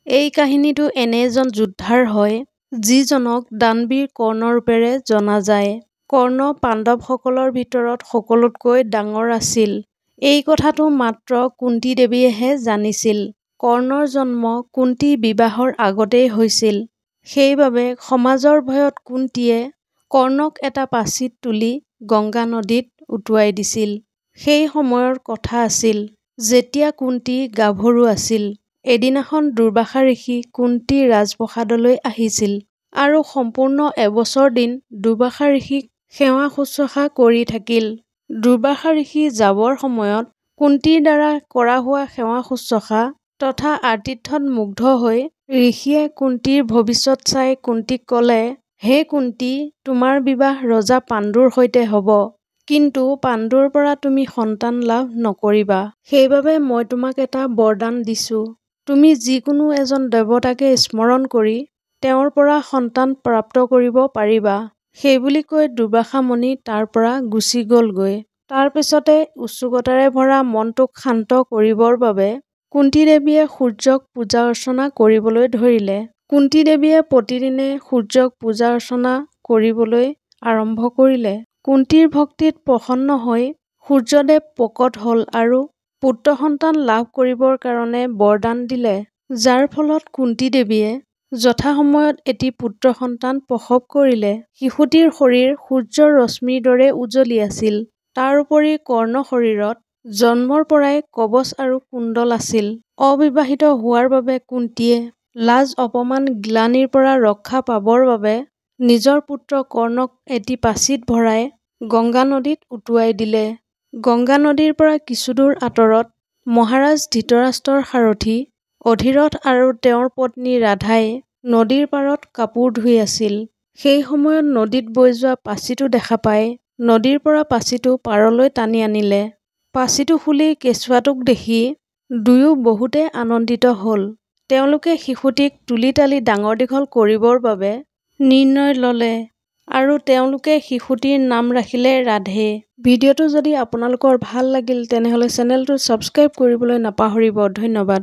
এই কাহিনীটো এনে এজন যোদ্ধাৰ হয় যিজনক দানবীৰ কৰ্ণ ৰূপেৰে জনা যায়। কৰ্ণ পাণ্ডৱসকলৰ ভিতৰত সকলোতকৈ ডাঙৰ আছিল। এই কথাটো মাত্ৰ কুন্তী দেৱীয়েহে জানিছিল। কৰ্ণৰ জন্ম কুন্তীৰ বিবাহৰ আগতেই হৈছিল। সেইবাবে সমাজৰ ভয়ত কুন্তীয়ে কৰ্ণক এটা পাচিত তুলি গংগা নদীত উটুৱাই দিছিল। সেই সময়ৰ কথা আছিল যেতিয়া কুন্তী গাভৰু আছিল। এদিনাখন দুৰ্বাসা ঋষি কুন্তীৰ ৰাজপ্ৰসাদলৈ আহিছিল আৰু সম্পূৰ্ণ এবছৰ দিন দুৰ্বাসা ঋষিক সেৱা শুশ্ৰূষা কৰি থাকিল। দুৰ্বাসা ঋষি যাবৰ সময়ত কুন্তীৰ দ্বাৰা কৰা হোৱা সেৱা শুশ্ৰূষা তথা আতিথ্যত মুগ্ধ হৈ ঋষিয়ে কুন্তীৰ ভৱিষ্যত চাই কুন্তীক ক'লে, হে কুন্তী, তোমাৰ বিবাহ ৰজা পাণ্ডুৰ সৈতে হ'ব। কিন্তু পাণ্ডুৰ পৰা তুমি সন্তান লাভ নকৰিবা। সেইবাবে মই তোমাক এটা বৰদান দিছোঁ। তুমি যিকোনো এজন দেৱতাকে স্মৰণ কৰি তেওঁৰ পৰা সন্তান প্ৰাপ্ত কৰিব পাৰিবা। সেইবুলি কৈ দুৰ্বাসা মুনি তাৰ পৰা গুচি গ'লগৈ। তাৰ পিছতে উৎসুকতাৰে ভৰা মনটোক শান্ত কৰিবৰ বাবে কুন্তী দেৱীয়ে সূৰ্যক পূজা অৰ্চনা কৰিবলৈ ধৰিলে। কুন্তী দেৱীয়ে প্ৰতিদিনে সূৰ্যক পূজা অৰ্চনা কৰিবলৈ আৰম্ভ কৰিলে। কুন্তীৰ ভক্তিত প্ৰসন্ন হৈ সূৰ্যদেৱ প্ৰকট হ'ল আৰু পুত্ৰ সন্তান লাভ কৰিবৰ কাৰণে বৰদান দিলে। যাৰ ফলত কুন্তী দেৱীয়ে যথাসময়ত এটি পুত্ৰ সন্তান প্ৰসৱ কৰিলে। শিশুটিৰ শৰীৰ সূৰ্যৰ ৰশ্মিৰ দৰে উজ্বলি আছিল। তাৰ উপৰি কৰ্ণ শৰীৰত জন্মৰ পৰাই কৱচ আৰু কুণ্ডল আছিল। অবিবাহিত হোৱাৰ বাবে কুন্তীয়ে লাজ অপমান গ্লানিৰ পৰা ৰক্ষা পাবৰ বাবে নিজৰ পুত্ৰ কৰ্ণক এটি পাচিত ভৰাই গংগা নদীত উটুৱাই দিলে। গংগা নদীৰ পৰা কিছুদূৰ আঁতৰত মহাৰাজ ধৃতৰাষ্ট্ৰৰ সাৰথি অধিৰথ আৰু তেওঁৰ পত্নী ৰাধাই নদীৰ পাৰত কাপোৰ ধুই আছিল। সেই সময়ত নদীত বৈ যোৱা পাচিটো দেখা পাই নদীৰ পৰা পাচিটো পাৰলৈ টানি আনিলে। পাচিটো খুলি কেঁচুৱাটোক দেখি দুয়ো বহুতে আনন্দিত হ'ল। তেওঁলোকে শিশুটিক তুলি তালি ডাঙৰ দীঘল কৰিবৰ বাবে নিৰ্ণয় ল'লে আৰু তেওঁলোকে শিশুটিৰ নাম ৰাখিলে ৰাধে। ভিডিঅ'টো যদি আপোনালোকৰ ভাল লাগিল তেনেহ'লে চেনেলটো ছাবস্ক্ৰাইব কৰিবলৈ নাপাহৰিব। ধন্যবাদ।